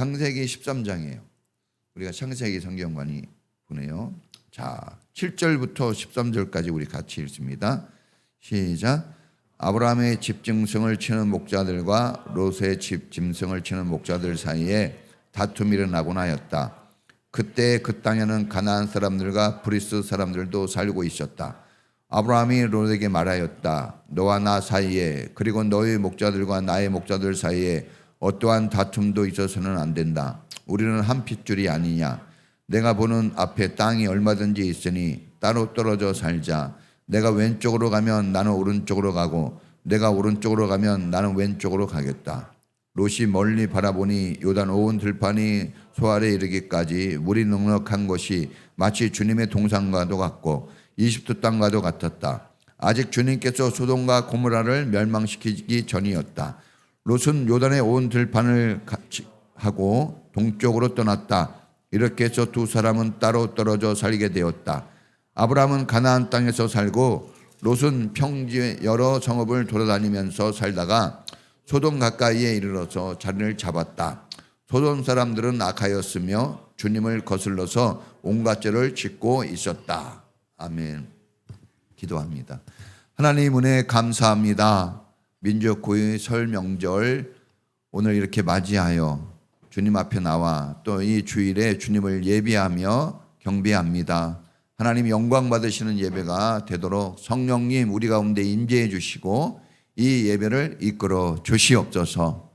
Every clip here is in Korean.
창세기 13장이에요. 우리가 창세기 성경 많이 보네요. 자, 7절부터 13절까지 우리 같이 읽습니다. 시작. 아브라함의 집 짐승을 치는 목자들과 롯의 집 짐승을 치는 목자들 사이에 다툼이 일어나곤 하였다. 그때 그 땅에는 가나안 사람들과 브리스 사람들도 살고 있었다. 아브라함이 롯에게 말하였다. 너와 나 사이에 그리고 너의 목자들과 나의 목자들 사이에 어떠한 다툼도 있어서는 안 된다. 우리는 한 핏줄이 아니냐. 내가 보는 앞에 땅이 얼마든지 있으니 따로 떨어져 살자. 내가 왼쪽으로 가면 나는 오른쪽으로 가고 내가 오른쪽으로 가면 나는 왼쪽으로 가겠다. 롯이 멀리 바라보니 요단 온 들판이 소알에 이르기까지 물이 넉넉한 곳이 마치 주님의 동산과도 같고 이집트 땅과도 같았다. 아직 주님께서 소돔과 고모라를 멸망시키기 전이었다. 롯은 요단의 온 들판을 하고 동쪽으로 떠났다. 이렇게 해서 두 사람은 따로 떨어져 살게 되었다. 아브라함은 가나안 땅에서 살고 롯은 평지의 여러 성읍을 돌아다니면서 살다가 소돔 가까이에 이르러서 자리를 잡았다. 소돔 사람들은 악하였으며 주님을 거슬러서 온갖 죄를 짓고 있었다. 아멘. 기도합니다. 하나님 은혜 감사합니다. 민족 고유 설 명절 오늘 이렇게 맞이하여 주님 앞에 나와 또 이 주일에 주님을 예비하며 경배합니다. 하나님 영광 받으시는 예배가 되도록 성령님 우리 가운데 임재해 주시고 이 예배를 이끌어 주시옵소서.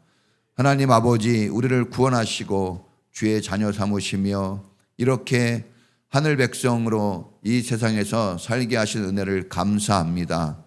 하나님 아버지 우리를 구원하시고 주의 자녀 삼으시며 이렇게 하늘 백성으로 이 세상에서 살게 하신 은혜를 감사합니다.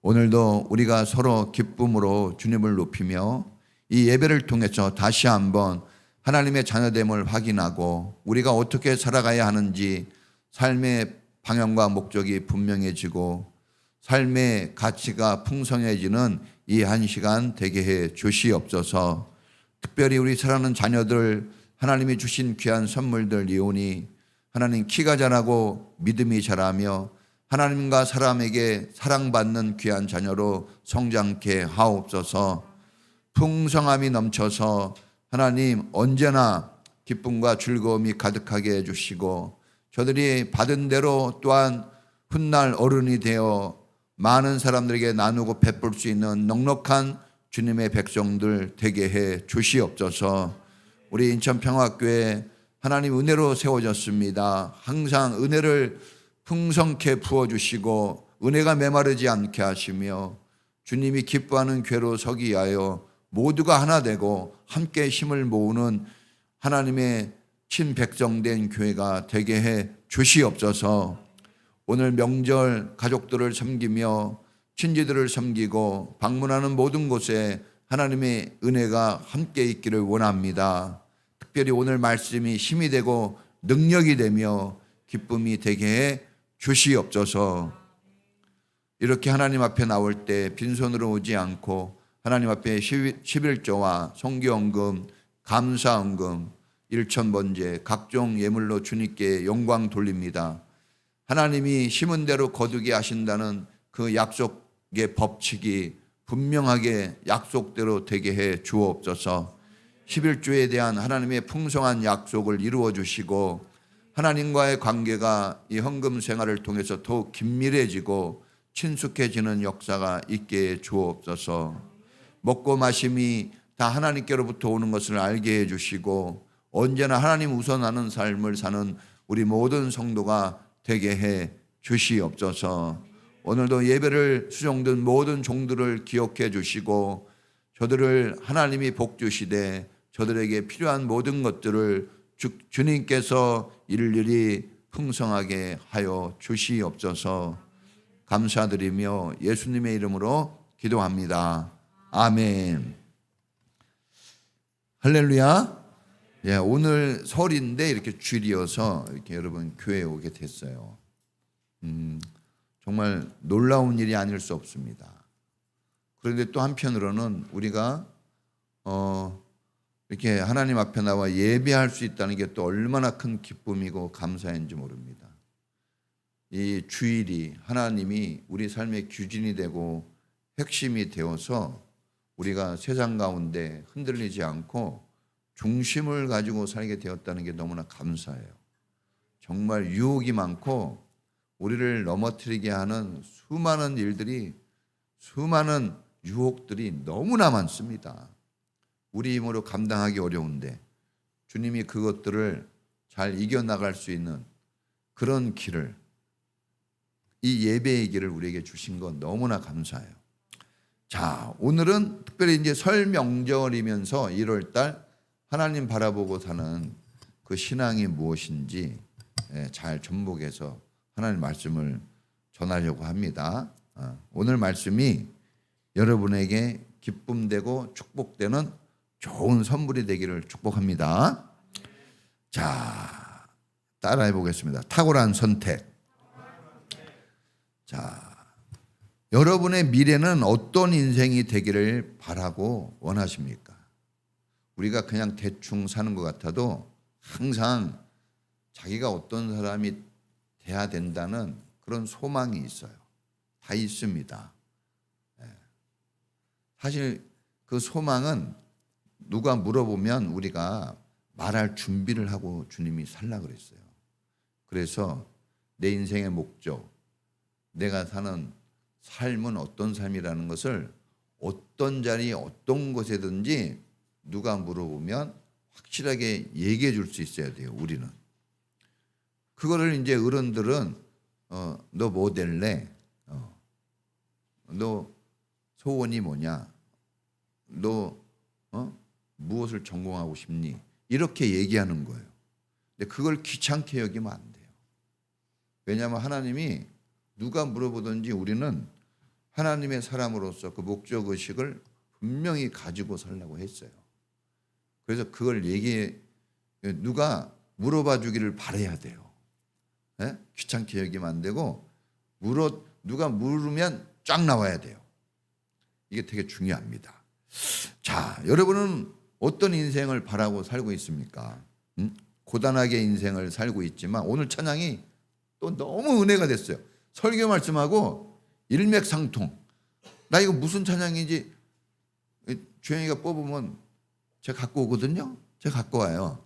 오늘도 우리가 서로 기쁨으로 주님을 높이며 이 예배를 통해서 다시 한번 하나님의 자녀됨을 확인하고 우리가 어떻게 살아가야 하는지 삶의 방향과 목적이 분명해지고 삶의 가치가 풍성해지는 이 한 시간 되게 해 주시옵소서. 특별히 우리 사랑하는 자녀들 하나님이 주신 귀한 선물들 이오니 하나님 키가 자라고 믿음이 자라며 하나님과 사람에게 사랑받는 귀한 자녀로 성장케 하옵소서. 풍성함이 넘쳐서 하나님 언제나 기쁨과 즐거움이 가득하게 해주시고 저들이 받은 대로 또한 훗날 어른이 되어 많은 사람들에게 나누고 베풀 수 있는 넉넉한 주님의 백성들 되게 해 주시옵소서. 우리 인천평화교회 하나님 은혜로 세워졌습니다. 항상 은혜를 풍성케 부어주시고 은혜가 메마르지 않게 하시며 주님이 기뻐하는 교회로 서기 위하여 모두가 하나 되고 함께 힘을 모으는 하나님의 친백성된 교회가 되게 해 주시옵소서. 오늘 명절 가족들을 섬기며 친지들을 섬기고 방문하는 모든 곳에 하나님의 은혜가 함께 있기를 원합니다. 특별히 오늘 말씀이 힘이 되고 능력이 되며 기쁨이 되게 해 주시옵소서. 이렇게 하나님 앞에 나올 때 빈손으로 오지 않고 하나님 앞에 11조와 성교헌금, 감사헌금, 일천번제 각종 예물로 주님께 영광 돌립니다. 하나님이 심은 대로 거두게 하신다는 그 약속의 법칙이 분명하게 약속대로 되게 해 주옵소서. 11조에 대한 하나님의 풍성한 약속을 이루어 주시고 하나님과의 관계가 이 헌금 생활을 통해서 더욱 긴밀해지고 친숙해지는 역사가 있게 해 주옵소서. 먹고 마심이 다 하나님께로부터 오는 것을 알게 해 주시고 언제나 하나님 우선하는 삶을 사는 우리 모든 성도가 되게 해 주시옵소서. 오늘도 예배를 수종든 모든 종들을 기억해 주시고 저들을 하나님이 복 주시되 저들에게 필요한 모든 것들을 주님께서 일일이 풍성하게 하여 주시옵소서. 감사드리며 예수님의 이름으로 기도합니다. 아멘. 할렐루야. 예, 오늘 설인데 이렇게 주일이어서 이렇게 여러분 교회에 오게 됐어요. 정말 놀라운 일이 아닐 수 없습니다. 그런데 또 한편으로는 우리가 이렇게 하나님 앞에 나와 예배할 수 있다는 게 또 얼마나 큰 기쁨이고 감사인지 모릅니다. 이 주일이 하나님이 우리 삶의 규진이 되고 핵심이 되어서 우리가 세상 가운데 흔들리지 않고 중심을 가지고 살게 되었다는 게 너무나 감사해요. 정말 유혹이 많고 우리를 넘어뜨리게 하는 수많은 일들이, 수많은 유혹들이 너무나 많습니다. 우리 힘으로 감당하기 어려운데 주님이 그것들을 잘 이겨나갈 수 있는 그런 길을, 이 예배의 길을 우리에게 주신 건 너무나 감사해요. 자, 오늘은 특별히 이제 설 명절이면서 1월달 하나님 바라보고 사는 그 신앙이 무엇인지 잘 접목해서 하나님 말씀을 전하려고 합니다. 오늘 말씀이 여러분에게 기쁨되고 축복되는 좋은 선물이 되기를 축복합니다. 자, 따라해 보겠습니다. 탁월한 선택. 자, 여러분의 미래는 어떤 인생이 되기를 바라고 원하십니까? 우리가 그냥 대충 사는 것 같아도 항상 자기가 어떤 사람이 돼야 된다는 그런 소망이 있어요. 다 있습니다. 사실 그 소망은 누가 물어보면 우리가 말할 준비를 하고 주님이 살라 그랬어요. 그래서 내 인생의 목적, 내가 사는 삶은 어떤 삶이라는 것을 어떤 자리, 어떤 곳에든지 누가 물어보면 확실하게 얘기해 줄 수 있어야 돼요, 우리는. 그거를 이제 어른들은 너 뭐 될래? 너 소원이 뭐냐? 너 무엇을 전공하고 싶니? 이렇게 얘기하는 거예요. 근데 그걸 귀찮게 여기면 안 돼요. 왜냐하면 하나님이 누가 물어보든지 우리는 하나님의 사람으로서 그 목적의식을 분명히 가지고 살라고 했어요. 그래서 그걸 누가 물어봐 주기를 바라야 돼요. 네? 귀찮게 여기면 안 되고 누가 물으면 쫙 나와야 돼요. 이게 되게 중요합니다. 자, 여러분은 어떤 인생을 바라고 살고 있습니까? 고단하게 인생을 살고 있지만 오늘 찬양이 또 너무 은혜가 됐어요. 설교 말씀하고 일맥상통. 나 이거 무슨 찬양인지 주영이가 뽑으면 제가 갖고 오거든요. 제가 갖고 와요.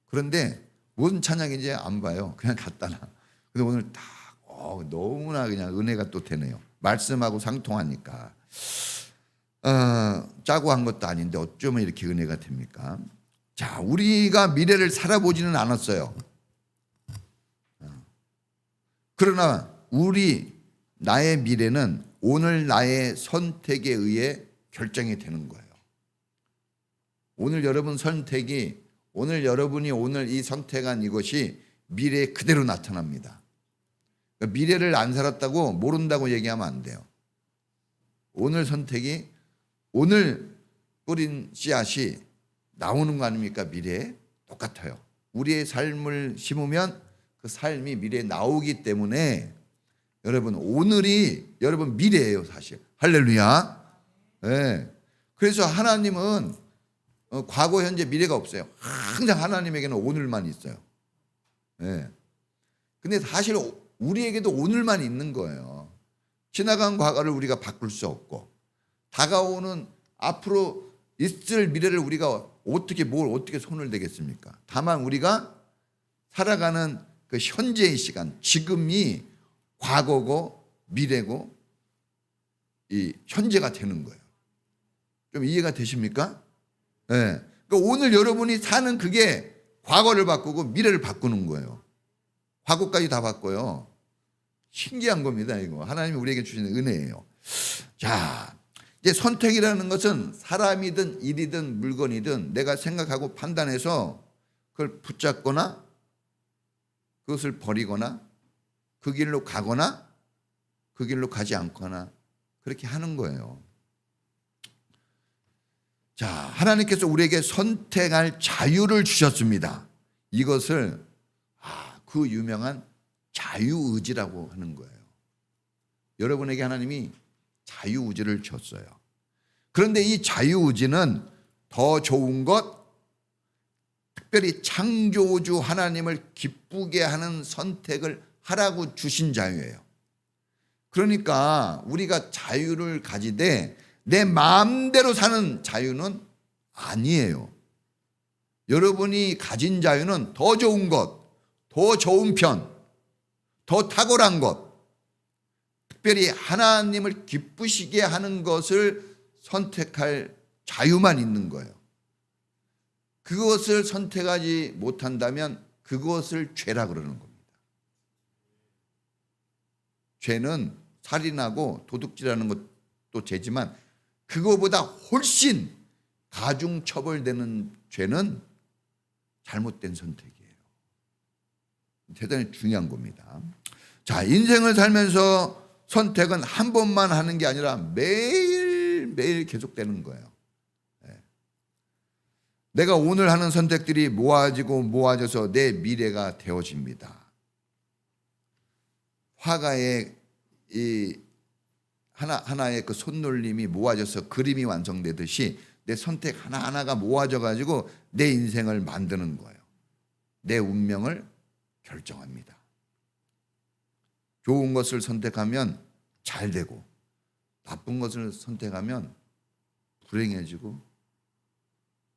그런데 무슨 찬양인지 안 봐요. 그냥 갖다 놔. 근데 오늘 다 너무나 그냥 은혜가 또 되네요. 말씀하고 상통하니까. 짜고 한 것도 아닌데 어쩌면 이렇게 은혜가 됩니까? 자, 우리가 미래를 살아보지는 않았어요. 그러나 나의 미래는 오늘 나의 선택에 의해 결정이 되는 거예요. 오늘 여러분 선택이, 오늘 여러분이 오늘 이 선택한 이것이 미래에 그대로 나타납니다. 그러니까 미래를 안 살았다고 모른다고 얘기하면 안 돼요. 오늘 선택이, 오늘 뿌린 씨앗이 나오는 거 아닙니까? 미래에 똑같아요. 우리의 삶을 심으면 그 삶이 미래에 나오기 때문에 여러분 오늘이 여러분 미래예요, 사실. 할렐루야. 네. 그래서 하나님은 과거, 현재, 미래가 없어요. 항상 하나님에게는 오늘만 있어요. 네. 근데 사실 우리에게도 오늘만 있는 거예요. 지나간 과거를 우리가 바꿀 수 없고 다가오는 앞으로 있을 미래를 우리가 어떻게 손을 대겠습니까? 다만 우리가 살아가는 그 현재의 시간, 지금이 과거고 미래고 이 현재가 되는 거예요. 좀 이해가 되십니까? 네. 그러니까 오늘 여러분이 사는 그게 과거를 바꾸고 미래를 바꾸는 거예요. 과거까지 다 바꿔요. 신기한 겁니다, 이거. 하나님이 우리에게 주시는 은혜예요. 자, 이제 선택이라는 것은 사람이든 일이든 물건이든 내가 생각하고 판단해서 그걸 붙잡거나 그것을 버리거나 그 길로 가거나 그 길로 가지 않거나 그렇게 하는 거예요. 자, 하나님께서 우리에게 선택할 자유를 주셨습니다. 이것을 그 유명한 자유의지라고 하는 거예요. 여러분에게 하나님이 자유의지를 줬어요. 그런데 이 자유의지는 더 좋은 것, 특별히 창조주 하나님을 기쁘게 하는 선택을 하라고 주신 자유예요. 그러니까 우리가 자유를 가지되 내 마음대로 사는 자유는 아니에요. 여러분이 가진 자유는 더 좋은 것, 더 좋은 편, 더 탁월한 것, 특별히 하나님을 기쁘시게 하는 것을 선택할 자유만 있는 거예요. 그것을 선택하지 못한다면 그것을 죄라 그러는 겁니다. 죄는 살인하고 도둑질하는 것도 죄지만 그거보다 훨씬 가중처벌되는 죄는 잘못된 선택이에요. 대단히 중요한 겁니다. 자, 인생을 살면서 선택은 한 번만 하는 게 아니라 매일매일 계속되는 거예요. 내가 오늘 하는 선택들이 모아져서 내 미래가 되어집니다. 화가의 이 하나의 그 손놀림이 모아져서 그림이 완성되듯이 내 선택 하나하나가 모아져 가지고 내 인생을 만드는 거예요. 내 운명을 결정합니다. 좋은 것을 선택하면 잘 되고 나쁜 것을 선택하면 불행해지고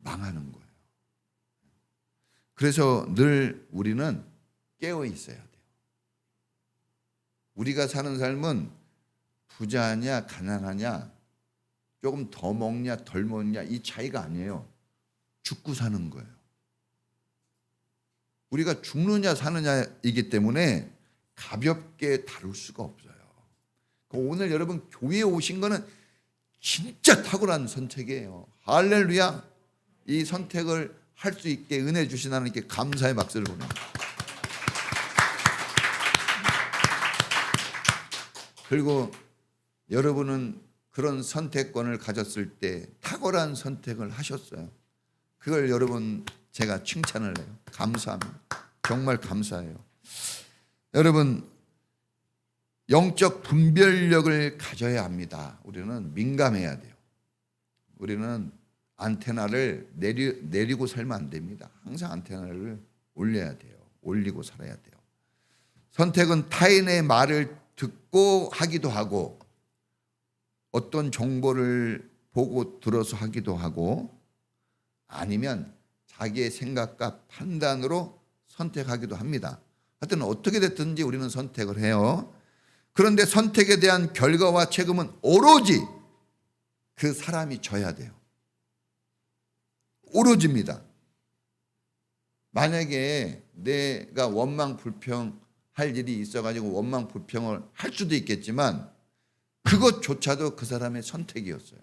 망하는 거예요. 그래서 늘 우리는 깨어 있어야 돼요. 우리가 사는 삶은 부자냐 가난하냐 조금 더 먹냐 덜 먹냐 이 차이가 아니에요. 죽고 사는 거예요. 우리가 죽느냐 사느냐이기 때문에 가볍게 다룰 수가 없어요. 오늘 여러분 교회에 오신 거는 진짜 탁월한 선택이에요. 할렐루야. 이 선택을 할 수 있게 은혜 주신 하나님께 감사의 박수를 보냅니다. 그리고 여러분은 그런 선택권을 가졌을 때 탁월한 선택을 하셨어요. 그걸 여러분 제가 칭찬을 해요. 감사합니다. 정말 감사해요. 여러분 영적 분별력을 가져야 합니다. 우리는 민감해야 돼요. 우리는 안테나를 내리고 살면 안 됩니다. 항상 안테나를 올려야 돼요. 올리고 살아야 돼요. 선택은 타인의 말을 듣고 하기도 하고 어떤 정보를 보고 들어서 하기도 하고 아니면 자기의 생각과 판단으로 선택하기도 합니다. 하여튼 어떻게 됐든지 우리는 선택을 해요. 그런데 선택에 대한 결과와 책임은 오로지 그 사람이 져야 돼요. 오로지입니다. 만약에 내가 원망불평할 일이 있어가지고 원망불평을 할 수도 있겠지만 그것조차도 그 사람의 선택이었어요.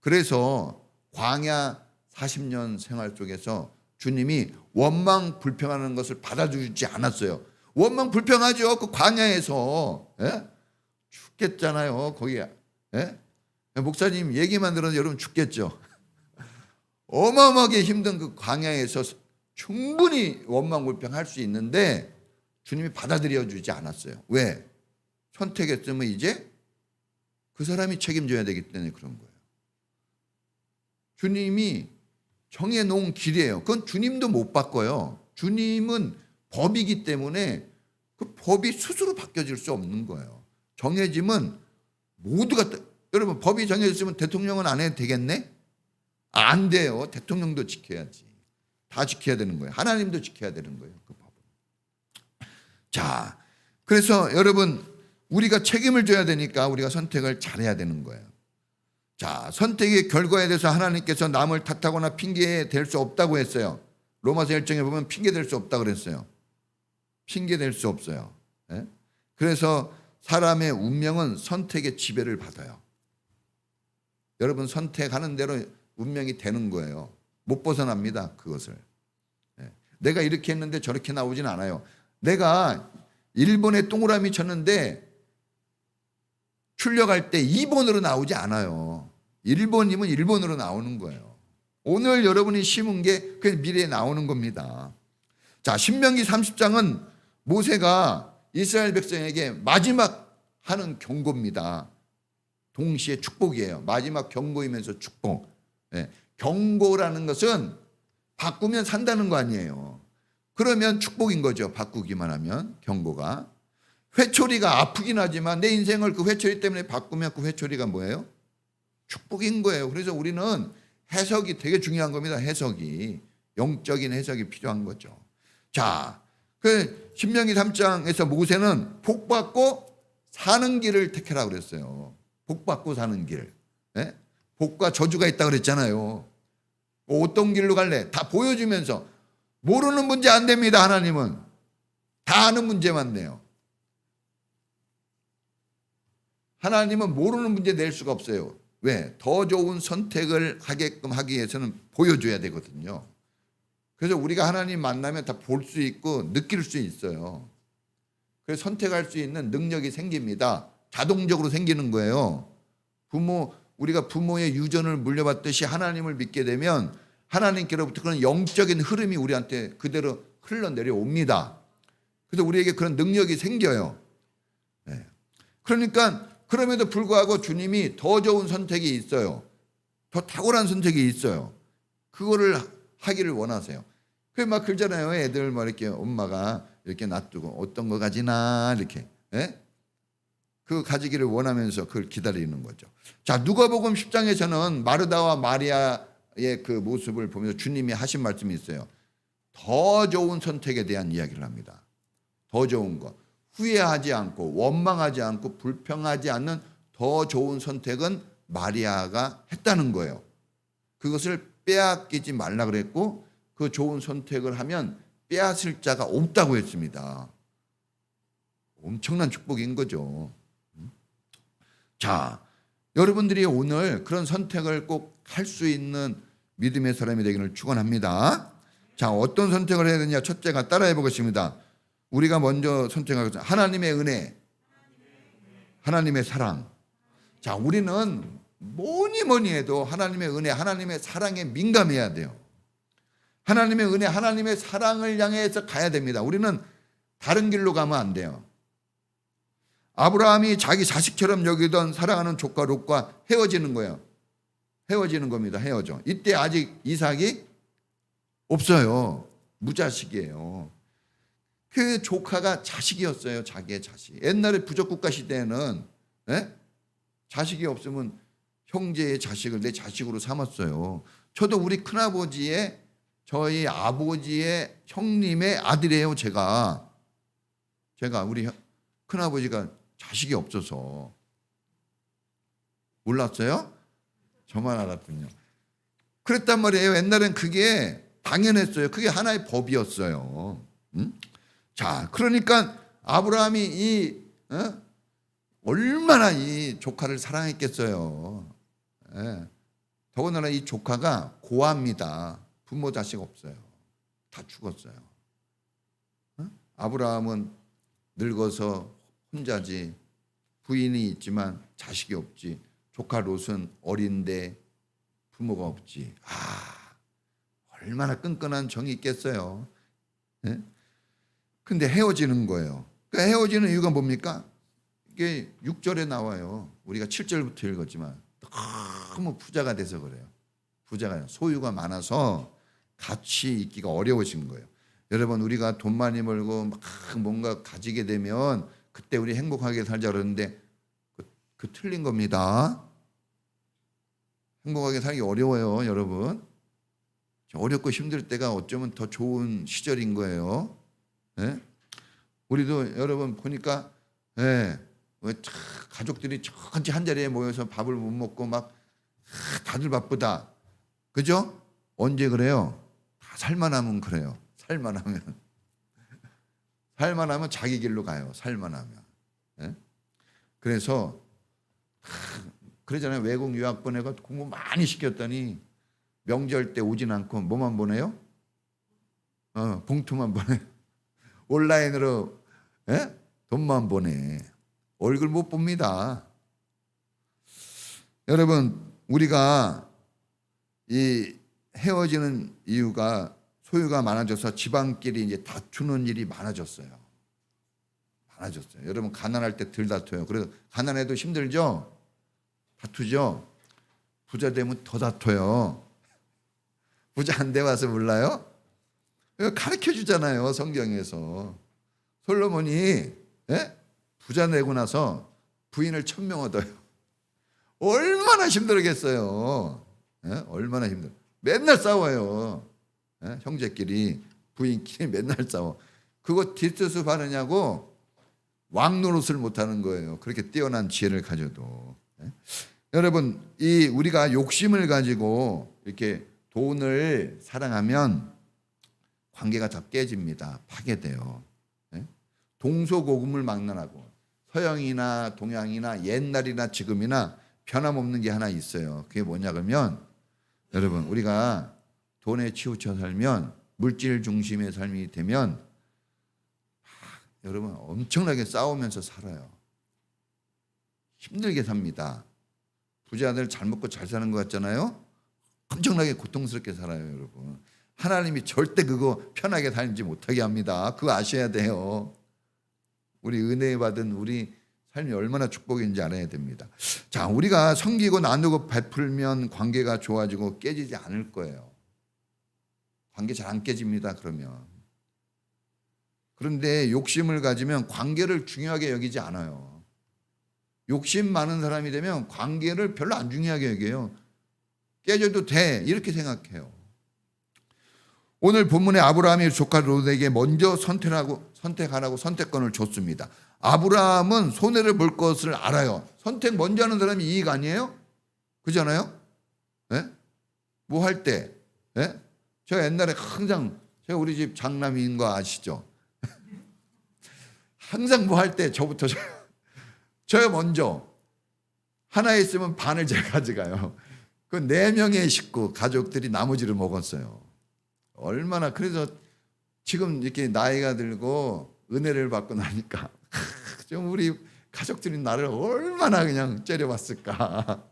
그래서 광야 40년 생활 속에서 주님이 원망불평하는 것을 받아주지 않았어요. 원망불평하죠. 그 광야에서 죽겠잖아요. 거기에 목사님 얘기만 들어도 여러분 죽겠죠. 어마어마하게 힘든 그 광야에서 충분히 원망불평할 수 있는데 주님이 받아들여 주지 않았어요. 왜? 선택했으면 이제 그 사람이 책임져야 되기 때문에 그런 거예요. 주님이 정해놓은 길이에요. 그건 주님도 못 바꿔요. 주님은 법이기 때문에 그 법이 스스로 바뀌어질 수 없는 거예요. 정해지면 모두가 여러분 법이 정해졌으면 대통령은 안 해도 되겠네? 안 돼요. 대통령도 지켜야지. 다 지켜야 되는 거예요. 하나님도 지켜야 되는 거예요. 그 법은. 자, 그래서 여러분 우리가 책임을 져야 되니까 우리가 선택을 잘해야 되는 거예요. 자, 선택의 결과에 대해서 하나님께서 남을 탓하거나 핑계 댈 수 없다고 했어요. 로마서 1장에 보면 핑계 댈 수 없다고 그랬어요. 핑계 댈 수 없어요. 그래서 사람의 운명은 선택의 지배를 받아요. 여러분 선택하는 대로 운명이 되는 거예요. 못 벗어납니다. 그것을. 내가 이렇게 했는데 저렇게 나오진 않아요. 내가 1번에 동그라미 쳤는데 출력할 때 2번으로 나오지 않아요. 1번이면 1번으로 나오는 거예요. 오늘 여러분이 심은 게 그 미래에 나오는 겁니다. 자, 신명기 30장은 모세가 이스라엘 백성에게 마지막 하는 경고입니다. 동시에 축복이에요. 마지막 경고이면서 축복. 경고라는 것은 바꾸면 산다는 거 아니에요. 그러면 축복인 거죠. 바꾸기만 하면 경고가. 회초리가 아프긴 하지만 내 인생을 그 회초리 때문에 바꾸면 그 회초리가 뭐예요? 축복인 거예요. 그래서 우리는 해석이 되게 중요한 겁니다. 해석이. 영적인 해석이 필요한 거죠. 자, 그 신명기 3장에서 모세는 복 받고 사는 길을 택하라고 그랬어요. 복 받고 사는 길. 예? 복과 저주가 있다고 그랬잖아요. 어떤 길로 갈래? 다 보여주면서. 모르는 문제 안 됩니다. 하나님은 다 아는 문제만 내요. 하나님은 모르는 문제 낼 수가 없어요. 왜? 더 좋은 선택을 하게끔 하기 위해서는 보여줘야 되거든요. 그래서 우리가 하나님 만나면 다 볼 수 있고 느낄 수 있어요. 그래서 선택할 수 있는 능력이 생깁니다. 자동적으로 생기는 거예요. 우리가 부모의 유전을 물려받듯이 하나님을 믿게 되면 하나님께로부터 그런 영적인 흐름이 우리한테 그대로 흘러내려옵니다. 그래서 우리에게 그런 능력이 생겨요. 네. 그러니까 그럼에도 불구하고 주님이 더 좋은 선택이 있어요. 더 탁월한 선택이 있어요. 그거를 하기를 원하세요. 그래 막 그러잖아요. 애들 뭐 이렇게 엄마가 이렇게 놔두고 어떤 거 가지나 이렇게. 예? 그 가지기를 원하면서 그걸 기다리는 거죠. 자, 누가복음 10장에서는 마르다와 마리아의 그 모습을 보면서 주님이 하신 말씀이 있어요. 더 좋은 선택에 대한 이야기를 합니다. 더 좋은 거. 후회하지 않고 원망하지 않고 불평하지 않는 더 좋은 선택은 마리아가 했다는 거예요. 그것을 빼앗기지 말라 그랬고 그 좋은 선택을 하면 빼앗을 자가 없다고 했습니다. 엄청난 축복인 거죠. 자, 여러분들이 오늘 그런 선택을 꼭 할 수 있는 믿음의 사람이 되기를 축원합니다. 자, 어떤 선택을 해야 되냐? 첫째가 따라해 보겠습니다. 우리가 먼저 선택하겠습니다. 하나님의 은혜, 하나님의 사랑. 자, 우리는 뭐니 해도 하나님의 은혜, 하나님의 사랑에 민감해야 돼요. 하나님의 은혜, 하나님의 사랑을 향해서 가야 됩니다. 우리는 다른 길로 가면 안 돼요. 아브라함이 자기 자식처럼 여기던 사랑하는 조카 롯과 헤어지는 거예요. 헤어지는 겁니다. 헤어져. 이때 아직 이삭이 없어요. 무자식이에요. 그 조카가 자식이었어요. 자기의 자식. 옛날에 부족국가 시대에는 자식이 없으면 형제의 자식을 내 자식으로 삼았어요. 저도 우리 큰아버지의 저희 아버지의 형님의 아들이에요. 제가 우리 큰아버지가 자식이 없어서. 몰랐어요? 저만 알았군요. 그랬단 말이에요. 옛날엔 그게 당연했어요. 그게 하나의 법이었어요. 자, 그러니까 아브라함이 얼마나 이 조카를 사랑했겠어요. 더군다나 이 조카가 고아입니다. 부모 자식 없어요. 다 죽었어요. 아브라함은 늙어서 혼자지, 부인이 있지만 자식이 없지. 조카 롯은 어린데 부모가 없지. 얼마나 끈끈한 정이 있겠어요. 근데 헤어지는 거예요. 그 헤어지는 이유가 뭡니까? 이게 6절에 나와요. 우리가 7절부터 읽었지만 너무 부자가 돼서 그래요. 부자가 소유가 많아서 같이 있기가 어려워진 거예요. 여러분, 우리가 돈 많이 벌고 막 뭔가 가지게 되면 그때 우리 행복하게 살자 그러는데 그 틀린 겁니다. 행복하게 살기 어려워요, 여러분. 어렵고 힘들 때가 어쩌면 더 좋은 시절인 거예요. 우리도 여러분 보니까 가족들이 천지 한 자리에 모여서 밥을 못 먹고 막 다들 바쁘다. 그죠? 언제 그래요? 다 살만하면 그래요. 살만하면 자기 길로 가요. 살만하면. 그래서 그러잖아요. 외국 유학 보내고 공부 많이 시켰더니 명절 때 오진 않고 뭐만 보내요? 봉투만 보내. 온라인으로 돈만 보내. 얼굴 못 봅니다. 여러분, 우리가 이 헤어지는 이유가 소유가 많아져서 집안끼리 이제 다투는 일이 많아졌어요. 여러분, 가난할 때 덜 다퉈요. 그래서 가난해도 힘들죠? 다투죠? 부자 되면 더 다퉈요. 부자 안 돼 와서 몰라요? 가르쳐 주잖아요. 성경에서. 솔로몬이 부자 되고 나서 부인을 1000명 얻어요. 얼마나 힘들겠어요. 얼마나 힘들어. 맨날 싸워요. 예? 형제끼리 부인끼리 맨날 싸워. 그거 뒷뜻을 바르냐고 왕 노릇을 못하는 거예요. 그렇게 뛰어난 지혜를 가져도. 예? 여러분, 이 우리가 욕심을 가지고 이렇게 돈을 사랑하면 관계가 다 깨집니다. 파괴돼요. 예? 동서고금을 막론하고 서양이나 동양이나 옛날이나 지금이나 변함없는 게 하나 있어요. 그게 뭐냐 그러면 여러분, 우리가 돈에 치우쳐 살면, 물질 중심의 삶이 되면 여러분 엄청나게 싸우면서 살아요. 힘들게 삽니다. 부자들 잘 먹고 잘 사는 것 같잖아요. 엄청나게 고통스럽게 살아요, 여러분. 하나님이 절대 그거 편하게 살지 못하게 합니다. 그거 아셔야 돼요. 우리 은혜 받은 우리 삶이 얼마나 축복인지 알아야 됩니다. 자, 우리가 섬기고 나누고 베풀면 관계가 좋아지고 깨지지 않을 거예요. 관계 잘 안 깨집니다, 그러면. 그런데 욕심을 가지면 관계를 중요하게 여기지 않아요. 욕심 많은 사람이 되면 관계를 별로 안 중요하게 여겨요. 깨져도 돼, 이렇게 생각해요. 오늘 본문에 아브라함이 조카 롯에게 먼저 선택하라고 선택권을 줬습니다. 아브라함은 손해를 볼 것을 알아요. 선택 먼저 하는 사람이 이익 아니에요? 그잖아요? 네? 뭐 할 때? 네? 제가 옛날에 항상, 제가 우리 집 장남인 거 아시죠? 항상 뭐 할 때 저부터 저요 먼저. 하나 있으면 반을 제가 가져가요. 그 4명의 식구 가족들이 나머지를 먹었어요. 얼마나. 그래서 지금 이렇게 나이가 들고 은혜를 받고 나니까 좀 우리 가족들이 나를 얼마나 그냥 째려봤을까,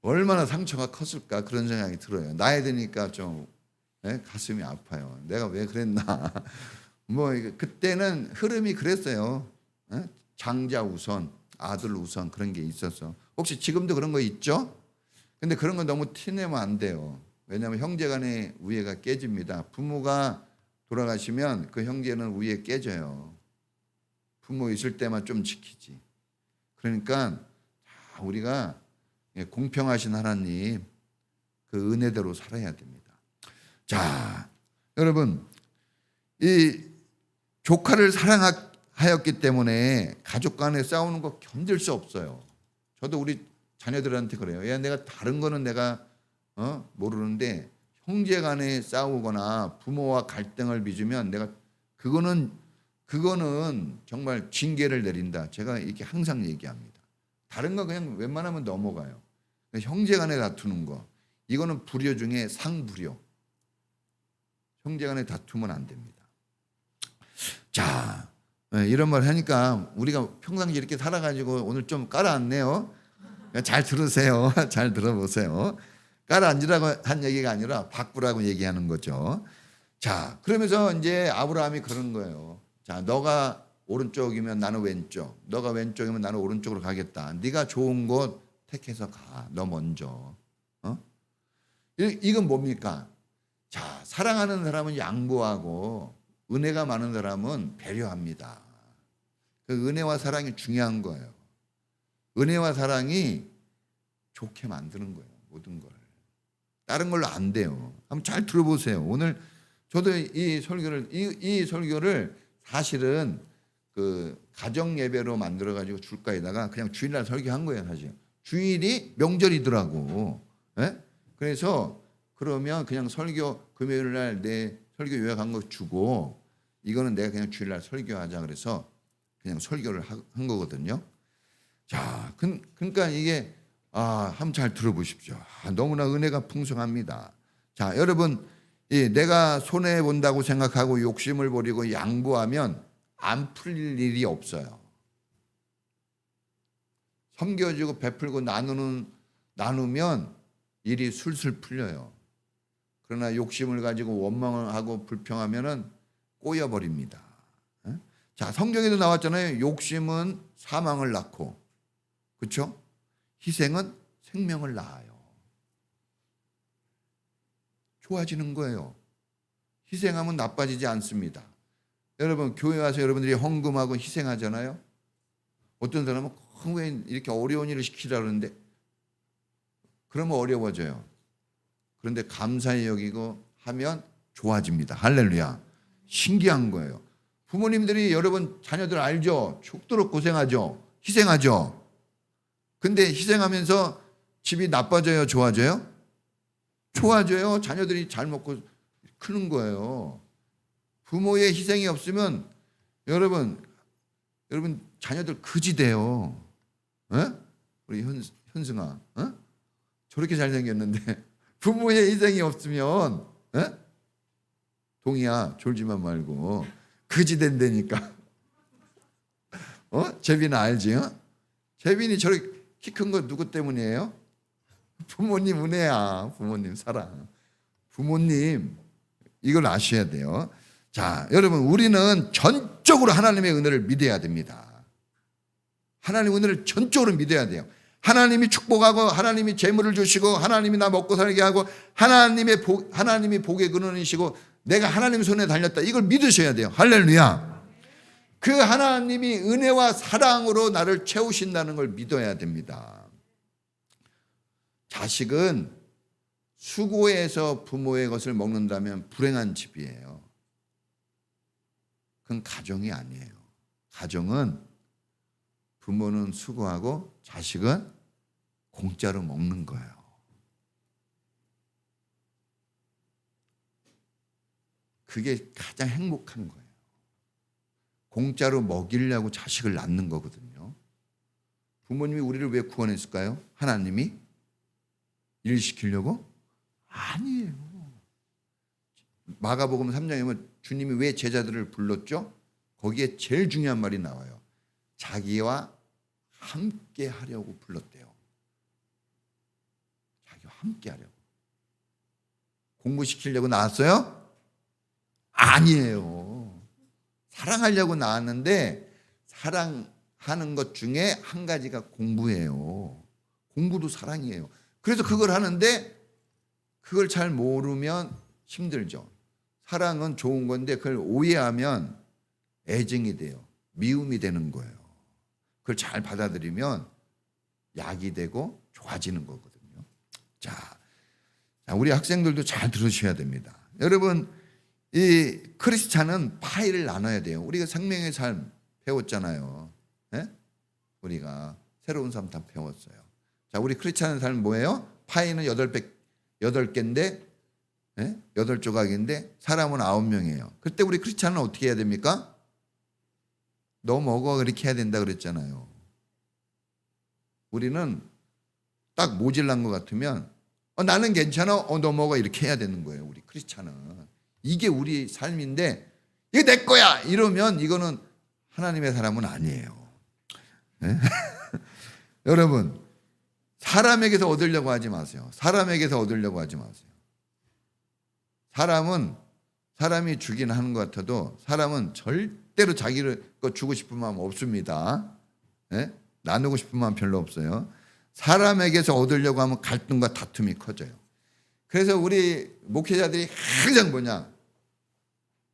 얼마나 상처가 컸을까, 그런 생각이 들어요. 나이 드니까 좀 가슴이 아파요. 내가 왜 그랬나. 뭐 그때는 흐름이 그랬어요. 장자 우선, 아들 우선, 그런 게 있었어. 혹시 지금도 그런 거 있죠? 근데 그런 거 너무 티내면 안 돼요. 왜냐하면 형제 간의 우애가 깨집니다. 부모가 돌아가시면 그 형제는 우애 깨져요. 부모 있을 때만 좀 지키지. 그러니까 우리가 공평하신 하나님 그 은혜대로 살아야 됩니다. 자, 여러분, 이 조카를 사랑하였기 때문에 가족 간에 싸우는 거 견딜 수 없어요. 저도 우리 자녀들한테 그래요. 야, 내가 다른 거는 내가 모르는데 형제 간에 싸우거나 부모와 갈등을 빚으면 내가 그거는 정말 징계를 내린다. 제가 이렇게 항상 얘기합니다. 다른 거 그냥 웬만하면 넘어가요. 형제 간에 다투는 거, 이거는 불효 중에 상불효. 형제 간에 다투면 안 됩니다. 자, 이런 말 하니까 우리가 평상시 이렇게 살아가지고 오늘 좀 깔아앉네요. 잘 들으세요. 잘 들어보세요. 깔아앉으라고 한 얘기가 아니라 바꾸라고 얘기하는 거죠. 자, 그러면서 이제 아브라함이 그러는 거예요. 자, 너가 오른쪽이면 나는 왼쪽, 너가 왼쪽이면 나는 오른쪽으로 가겠다. 네가 좋은 곳 택해서 가. 너 먼저. 이건 뭡니까? 자, 사랑하는 사람은 양보하고 은혜가 많은 사람은 배려합니다. 그 은혜와 사랑이 중요한 거예요. 은혜와 사랑이 좋게 만드는 거예요. 모든 걸. 다른 걸로 안 돼요. 한번 잘 들어보세요. 오늘 저도 이 설교를 사실은 그 가정 예배로 만들어 가지고 줄까에다가 그냥 주일날 설교한 거예요, 사실. 주일이 명절이더라고. 예? 그래서 그러면 그냥 설교 금요일 날 내 설교 요약한 거 주고 이거는 내가 그냥 주일날 설교하자 그래서 그냥 설교를 한 거거든요. 자, 그러니까 이게 한번 잘 들어보십시오. 너무나 은혜가 풍성합니다. 자, 여러분, 내가 손해 본다고 생각하고 욕심을 부리고 양보하면 안 풀릴 일이 없어요. 섬겨주고 베풀고 나누면 일이 술술 풀려요. 그러나 욕심을 가지고 원망을 하고 불평하면은 꼬여버립니다. 자, 성경에도 나왔잖아요. 욕심은 사망을 낳고, 그렇죠? 희생은 생명을 낳아요. 좋아지는 거예요. 희생하면 나빠지지 않습니다. 여러분, 교회 와서 여러분들이 헌금하고 희생하잖아요. 어떤 사람은 왜 이렇게 어려운 일을 시키라 그러는데 그러면 어려워져요. 그런데 감사히 여기고 하면 좋아집니다. 할렐루야. 신기한 거예요. 부모님들이 여러분 자녀들 알죠? 죽도록 고생하죠. 희생하죠. 근데 희생하면서 집이 나빠져요? 좋아져요? 좋아져요. 자녀들이 잘 먹고 크는 거예요. 부모의 희생이 없으면 여러분 자녀들 그지 돼요. 에? 우리 현승아, 저렇게 잘생겼는데 부모의 희생이 없으면 동이야 졸지만 말고 그지 된다니까. 재빈아 알지? 재빈이 저렇게 키 큰 거 누구 때문이에요? 부모님 은혜야. 부모님 사랑. 부모님 이걸 아셔야 돼요. 자, 여러분 우리는 전적으로 하나님의 은혜를 믿어야 됩니다. 하나님의 은혜를 전적으로 믿어야 돼요. 하나님이 축복하고 하나님이 재물을 주시고 하나님이 나 먹고 살게 하고 하나님이 복의 근원이시고 내가 하나님 손에 달렸다. 이걸 믿으셔야 돼요. 할렐루야. 그 하나님이 은혜와 사랑으로 나를 채우신다는 걸 믿어야 됩니다. 자식은 수고해서 부모의 것을 먹는다면 불행한 집이에요. 그건 가정이 아니에요. 가정은 부모는 수고하고 자식은 공짜로 먹는 거예요. 그게 가장 행복한 거예요. 공짜로 먹이려고 자식을 낳는 거거든요. 부모님이 우리를 왜 구원했을까요? 하나님이 일 시키려고? 아니에요. 마가복음 3장에 보면 주님이 왜 제자들을 불렀죠? 거기에 제일 중요한 말이 나와요. 자기와 함께 하려고 불렀대요. 자기와 함께 하려고. 공부시키려고 나왔어요? 아니에요. 사랑하려고 나왔는데 사랑하는 것 중에 한 가지가 공부예요. 공부도 사랑이에요. 그래서 그걸 하는데 그걸 잘 모르면 힘들죠. 사랑은 좋은 건데 그걸 오해하면 애증이 돼요. 미움이 되는 거예요. 그걸 잘 받아들이면 약이 되고 좋아지는 거거든요. 자, 우리 학생들도 잘 들으셔야 됩니다. 여러분, 이 크리스찬은 파이를 나눠야 돼요. 우리가 생명의 삶 배웠잖아요. 네? 우리가 새로운 삶 다 배웠어요. 자, 우리 크리스찬의 삶은 뭐예요? 파이는 8개인데 8조각인데 사람은 9명이에요. 그때 우리 크리스찬은 어떻게 해야 됩니까? 너 먹어 그렇게 해야 된다 그랬잖아요. 우리는 딱 모질란 것 같으면 나는 괜찮아. 너 먹어 이렇게 해야 되는 거예요. 우리 크리스찬은. 이게 우리 삶인데 이게 내 거야 이러면 이거는 하나님의 사람은 아니에요. 네? 여러분 사람에게서 얻으려고 하지 마세요. 사람에게서 얻으려고 하지 마세요. 사람이 주긴 하는 것 같아도 사람은 절대로 자기를 거 주고 싶은 마음 없습니다. 네? 나누고 싶은 마음 별로 없어요. 사람에게서 얻으려고 하면 갈등과 다툼이 커져요. 그래서 우리 목회자들이 항상 뭐냐?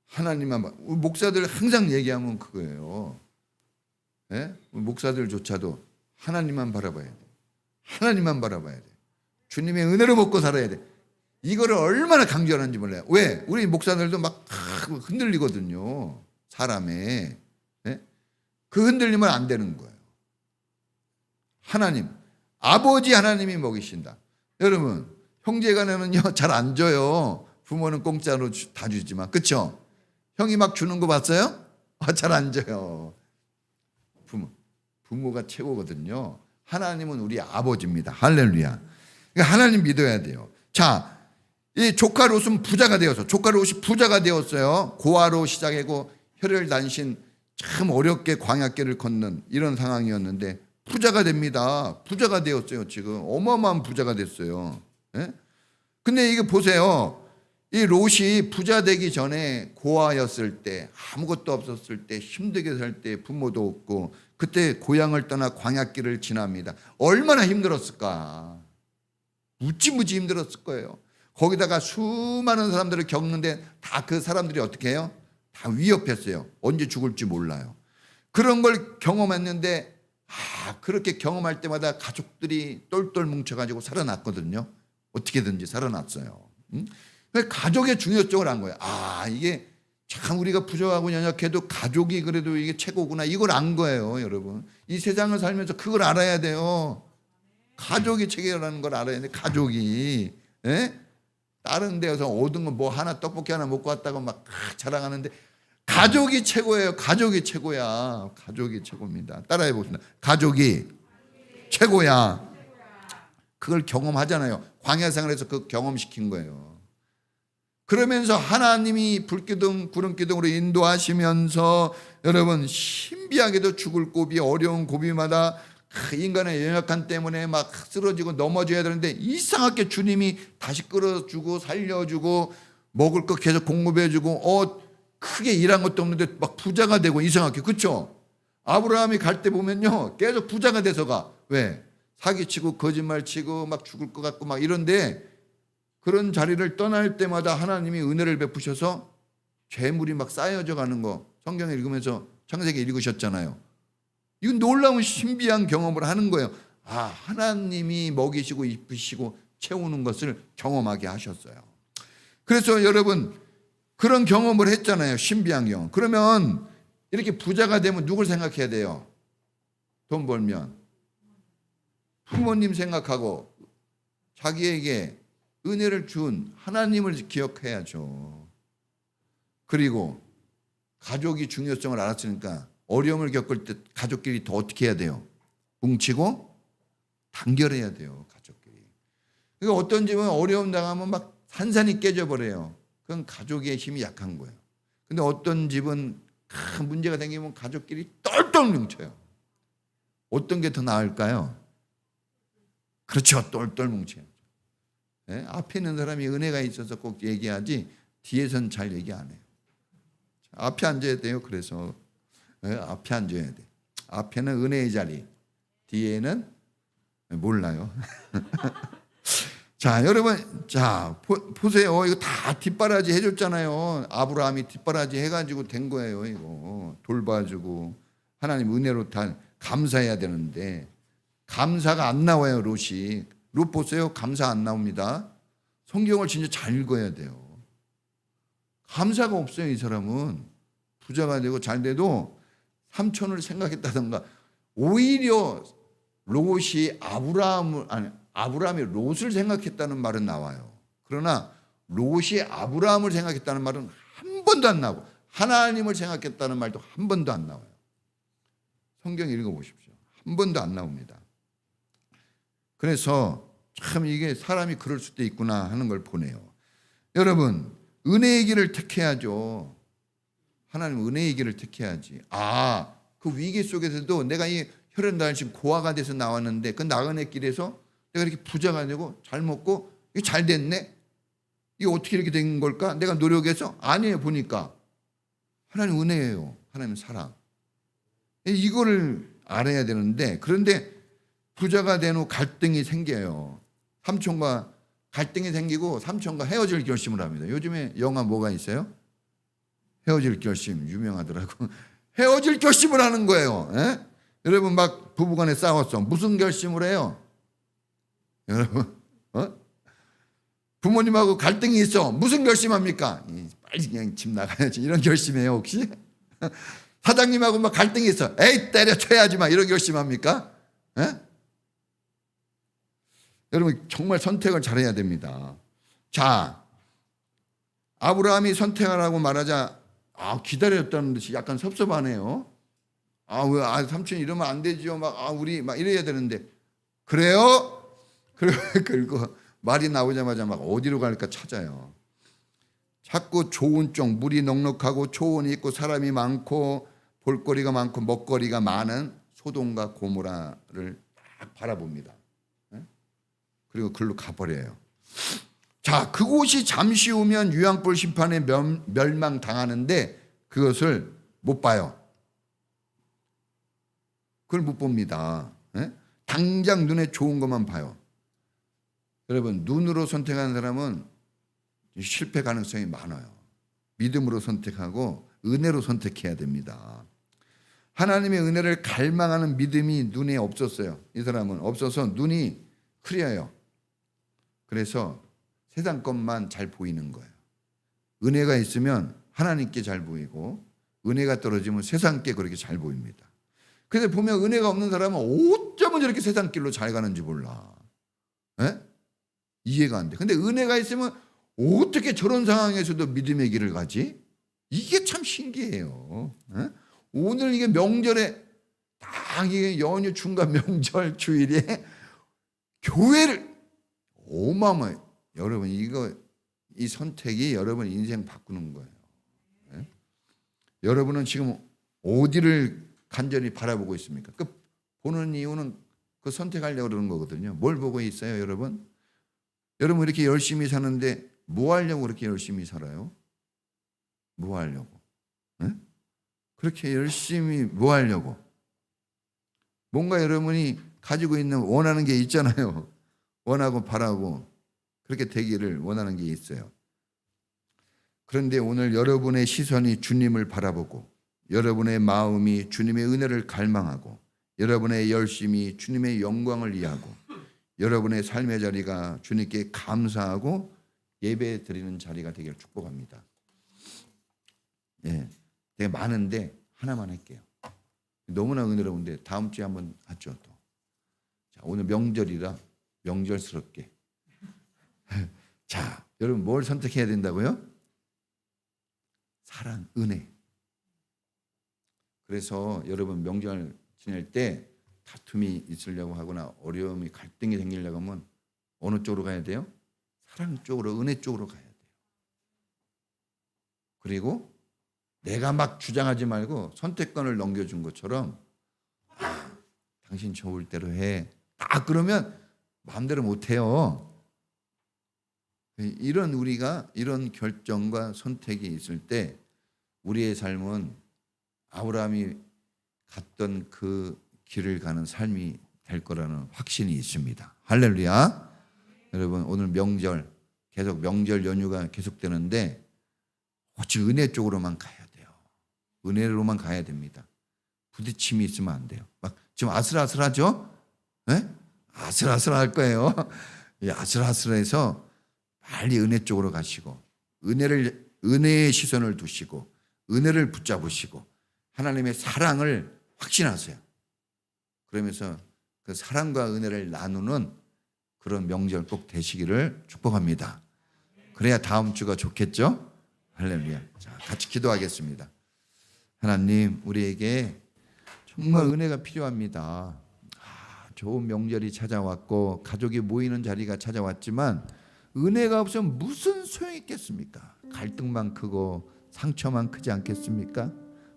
하나님만 목사들 항상 얘기하면 그거예요. 네? 목사들조차도 하나님만 바라봐야 돼. 하나님만 바라봐야 돼. 주님의 은혜로 먹고 살아야 돼. 이거를 얼마나 강조하는지 몰라요. 왜? 우리 목사들도 막 흔들리거든요. 사람에. 네? 그 흔들리면 안 되는 거예요. 하나님, 아버지 하나님이 먹이신다. 여러분, 형제간에는요 잘 안 줘요. 부모는 공짜로 다 주지만, 그렇죠? 형이 막 주는 거 봤어요? 잘 안 줘요. 부모가 최고거든요. 하나님은 우리 아버지입니다. 할렐루야. 그러니까 하나님 믿어야 돼요. 자, 이 조카 롯은 부자가 되어서 조카 롯이 부자가 되었어요. 고아로 시작하고 혈혈단신 참 어렵게 광야길을 걷는 이런 상황이었는데 부자가 됩니다. 부자가 되었어요. 지금 어마어마한 부자가 됐어요. 예? 근데 이게 보세요. 이 롯이 부자 되기 전에 고아였을 때 아무것도 없었을 때 힘들게 살 때 부모도 없고 그때 고향을 떠나 광야길을 지납니다. 얼마나 힘들었을까. 무지무지 힘들었을 거예요. 거기다가 수많은 사람들을 겪는데 다 그 사람들이 어떻게 해요? 다 위협했어요. 언제 죽을지 몰라요. 그런 걸 경험했는데 그렇게 경험할 때마다 가족들이 똘똘 뭉쳐가지고 살아났거든요. 어떻게든지 살아났어요. 가족의 중요성을 안 거예요. 아, 이게 참 우리가 부족하고 연약해도 가족이 그래도 이게 최고구나. 이걸 안 거예요, 여러분. 이 세상을 살면서 그걸 알아야 돼요. 가족이 최고라는 걸 알아야 돼. 가족이. 예? 다른 데서 얻은 거 뭐 하나 떡볶이 하나 먹고 왔다고 막 자랑하는데 가족이 최고예요. 가족이 최고야. 가족이 최고입니다. 따라해 봅시다. 가족이 최고야. 그걸 경험하잖아요. 광야 생활에서 그 경험시킨 거예요. 그러면서 하나님이 불기둥 구름기둥으로 인도하시면서 여러분 신비하게도 죽을 고비 어려운 고비마다 인간의 연약함 때문에 막 쓰러지고 넘어져야 되는데 이상하게 주님이 다시 끌어주고 살려주고 먹을 거 계속 공급해주고 크게 일한 것도 없는데 막 부자가 되고 이상하게. 그렇죠? 아브라함이 갈 때 보면요 계속 부자가 돼서 가. 왜? 사기치고 거짓말치고 막 죽을 것 같고 막 이런데 그런 자리를 떠날 때마다 하나님이 은혜를 베푸셔서 재물이 막 쌓여져 가는 거 성경을 읽으면서 창세기 읽으셨잖아요. 이건 놀라운 신비한 경험을 하는 거예요. 아, 하나님이 먹이시고 입히시고 채우는 것을 경험하게 하셨어요. 그래서 여러분 그런 경험을 했잖아요. 신비한 경험. 그러면 이렇게 부자가 되면 누굴 생각해야 돼요? 돈 벌면 부모님 생각하고 자기에게 은혜를 준 하나님을 기억해야죠. 그리고 가족이 중요성을 알았으니까 어려움을 겪을 때 가족끼리 더 어떻게 해야 돼요? 뭉치고 단결해야 돼요. 가족끼리. 그러니까 어떤 집은 어려움 당하면 막 산산이 깨져버려요. 그건 가족의 힘이 약한 거예요. 근데 어떤 집은 큰 문제가 생기면 가족끼리 똘똘 뭉쳐요. 어떤 게 더 나을까요? 그렇죠. 똘똘 뭉쳐요. 네? 앞에 있는 사람이 은혜가 있어서 꼭 얘기하지 뒤에서는 잘 얘기 안 해요. 앞에 앉아야 돼요. 그래서 네? 앞에 앉아야 돼. 앞에는 은혜의 자리, 뒤에는 몰라요. 자, 여러분, 자 보세요. 이거 다 뒷바라지 해줬잖아요. 아브라함이 뒷바라지 해가지고 된 거예요. 이거 돌봐주고 하나님 은혜로 다 감사해야 되는데 감사가 안 나와요. 롯이. 롯 보세요. 감사 안 나옵니다. 성경을 진짜 잘 읽어야 돼요. 감사가 없어요. 이 사람은 부자가 되고 잘 돼도 삼촌을 생각했다던가 오히려 롯이 아브라함이 롯을 생각했다는 말은 나와요. 그러나 롯이 아브라함을 생각했다는 말은 한 번도 안 나오고 하나님을 생각했다는 말도 한 번도 안 나와요. 성경 읽어보십시오. 한 번도 안 나옵니다. 그래서 참 이게 사람이 그럴 수도 있구나 하는 걸 보네요. 여러분 은혜의 길을 택해야죠. 하나님 은혜의 길을 택해야지. 아, 그 위기 속에서도 내가 이 혈연단심 고아가 돼서 나왔는데 그 나그네 길에서 내가 이렇게 부자가 되고 잘 먹고 이게 잘 됐네. 이게 어떻게 이렇게 된 걸까? 내가 노력해서 아니에요. 보니까 하나님 은혜예요. 하나님 사랑. 이거를 알아야 되는데 그런데 부자가 된 후 갈등이 생겨요. 삼촌과 갈등이 생기고 삼촌과 헤어질 결심을 합니다. 요즘에 영화 뭐가 있어요? 헤어질 결심 유명하더라고. 헤어질 결심을 하는 거예요. 에? 여러분 막 부부간에 싸웠어. 무슨 결심을 해요? 여러분 부모님하고 갈등이 있어. 무슨 결심합니까? 빨리 그냥 집 나가야지. 이런 결심해요 혹시? 사장님하고 막 갈등이 있어. 에이 때려쳐야지 마. 이런 결심합니까? 에? 여러분 정말 선택을 잘해야 됩니다. 자, 아브라함이 선택하라고 말하자 기다렸다는 듯이 약간 섭섭하네요. 왜 삼촌 이러면 안 되죠. 우리 막 이래야 되는데 그래요? 그리고 말이 나오자마자 막 어디로 갈까 찾아요. 자꾸 좋은 쪽 물이 넉넉하고 초원이 있고 사람이 많고 볼거리가 많고 먹거리가 많은 소돔과 고모라를 딱 바라봅니다. 그리고 글로 가버려요. 자, 그곳이 잠시 후면 유황불 심판에 멸망당하는데 그것을 못 봐요. 그걸 못 봅니다. 당장 눈에 좋은 것만 봐요. 여러분 눈으로 선택하는 사람은 실패 가능성이 많아요. 믿음으로 선택하고 은혜로 선택해야 됩니다. 하나님의 은혜를 갈망하는 믿음이 눈에 없었어요. 이 사람은 없어서 눈이 흐려요. 그래서 세상 것만 잘 보이는 거예요. 은혜가 있으면 하나님께 잘 보이고 은혜가 떨어지면 세상께 그렇게 잘 보입니다. 그래서 보면 은혜가 없는 사람은 어쩌면 저렇게 세상 길로 잘 가는지 몰라. 에? 이해가 안 돼. 근데 은혜가 있으면 어떻게 저런 상황에서도 믿음의 길을 가지? 이게 참 신기해요. 에? 오늘 이게 명절에 딱 이게 연휴 중간 명절 주일에 교회를 어마어마해. 여러분 이 선택이 여러분 인생 바꾸는 거예요. 네? 여러분은 지금 어디를 간절히 바라보고 있습니까? 그 보는 이유는 그 선택하려고 그러는 거거든요. 뭘 보고 있어요, 여러분? 여러분 이렇게 열심히 사는데 뭐 하려고 그렇게 열심히 살아요? 뭐 하려고? 네? 그렇게 열심히 뭐 하려고? 뭔가 여러분이 가지고 있는 원하는 게 있잖아요. 원하고 바라고 그렇게 되기를 원하는 게 있어요. 그런데 오늘 여러분의 시선이 주님을 바라보고 여러분의 마음이 주님의 은혜를 갈망하고 여러분의 열심이 주님의 영광을 위하고 여러분의 삶의 자리가 주님께 감사하고 예배 드리는 자리가 되기를 축복합니다. 예, 되게 많은데 하나만 할게요. 너무나 은혜로운데 다음 주에 한번 하죠. 또. 자, 오늘 명절이라 명절스럽게. 자, 여러분 뭘 선택해야 된다고요? 사랑, 은혜. 그래서 여러분 명절 지낼 때 다툼이 있으려고 하거나 어려움이 갈등이 생기려고 하면 어느 쪽으로 가야 돼요? 사랑 쪽으로, 은혜 쪽으로 가야 돼요. 그리고 내가 막 주장하지 말고 선택권을 넘겨준 것처럼 당신 좋을 대로 해. 딱 그러면 마음대로 못해요. 우리가 이런 결정과 선택이 있을 때 우리의 삶은 아브라함이 갔던 그 길을 가는 삶이 될 거라는 확신이 있습니다. 할렐루야. 여러분 오늘 명절 계속 명절 연휴가 계속되는데 오직 은혜 쪽으로만 가야 돼요. 은혜로만 가야 됩니다. 부딪힘이 있으면 안 돼요. 막 지금 아슬아슬하죠? 네? 아슬아슬할 거예요. 아슬아슬해서 빨리 은혜 쪽으로 가시고 은혜의 시선을 두시고 은혜를 붙잡으시고 하나님의 사랑을 확신하세요. 그러면서 그 사랑과 은혜를 나누는 그런 명절 꼭 되시기를 축복합니다. 그래야 다음 주가 좋겠죠? 할렐루야. 자, 같이 기도하겠습니다. 하나님, 우리에게 정말 은혜가 필요합니다. 좋은 명절이 찾아왔고 가족이 모이는 자리가 찾아왔지만 은혜가 없으면 무슨 소용이 있겠습니까? 갈등만 크고 상처만 크지 않겠습니까?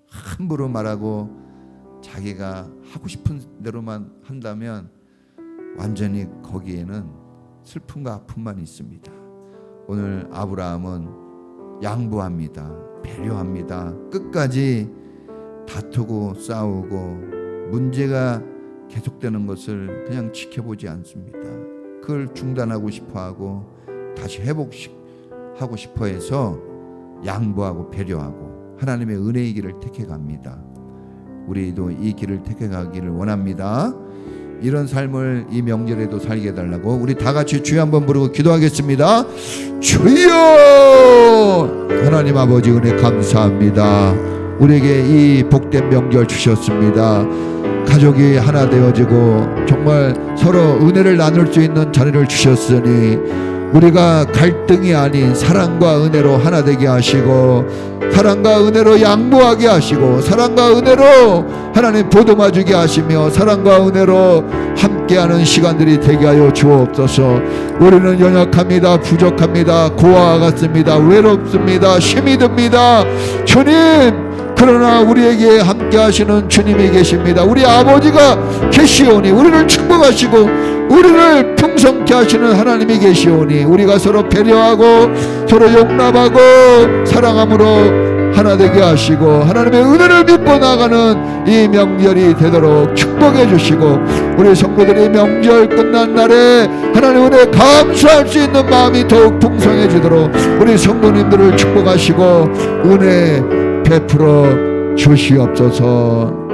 함부로 말하고 자기가 하고 싶은 대로만 한다면 완전히 거기에는 슬픔과 아픔만 있습니다. 오늘 아브라함은 양보합니다. 배려합니다. 끝까지 다투고 싸우고 문제가 계속되는 것을 그냥 지켜보지 않습니다. 그걸 중단하고 싶어하고 다시 회복하고 싶어해서 양보하고 배려하고 하나님의 은혜의 길을 택해갑니다. 우리도 이 길을 택해가기를 원합니다. 이런 삶을 이 명절에도 살게 해달라고 우리 다 같이 주여 한번 부르고 기도하겠습니다. 주여! 하나님 아버지 은혜 감사합니다. 우리에게 이 복된 명절 주셨습니다. 가족이 하나 되어지고 정말 서로 은혜를 나눌 수 있는 자리를 주셨으니 우리가 갈등이 아닌 사랑과 은혜로 하나 되게 하시고 사랑과 은혜로 양보하게 하시고 사랑과 은혜로 하나님 보듬어주게 하시며 사랑과 은혜로 함께하는 시간들이 되게 하여 주옵소서. 우리는 연약합니다. 부족합니다. 고아와 같습니다. 외롭습니다. 힘이 듭니다. 주님, 그러나 우리에게 함께 하시는 주님이 계십니다. 우리 아버지가 계시오니 우리를 축복하시고 우리를 풍성케 하시는 하나님이 계시오니 우리가 서로 배려하고 서로 용납하고 사랑함으로 하나 되게 하시고 하나님의 은혜를 믿고 나가는 이 명절이 되도록 축복해 주시고 우리 성도들이 명절 끝난 날에 하나님 은혜에 감사할 수 있는 마음이 더욱 풍성해지도록 우리 성도님들을 축복하시고 은혜 베풀어 주시옵소서.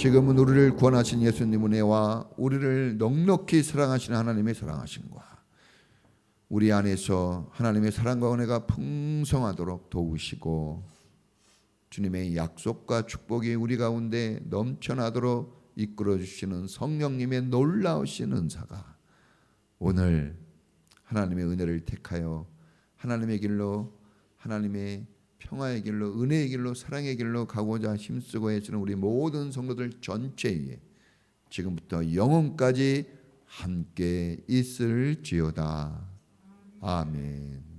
지금은 우리를 구원하신 예수님 은혜와 우리를 넉넉히 사랑하시는 하나님의 사랑하심과 우리 안에서 하나님의 사랑과 은혜가 풍성하도록 도우시고 주님의 약속과 축복이 우리 가운데 넘쳐나도록 이끌어 주시는 성령님의 놀라우신 은사가 오늘 하나님의 은혜를 택하여 하나님의 길로, 하나님의 평화의 길로, 은혜의 길로, 사랑의 길로 가고자 힘쓰고 애쓰는 우리 모든 성도들 전체에 지금부터 영원까지 함께 있을지어다. 아멘.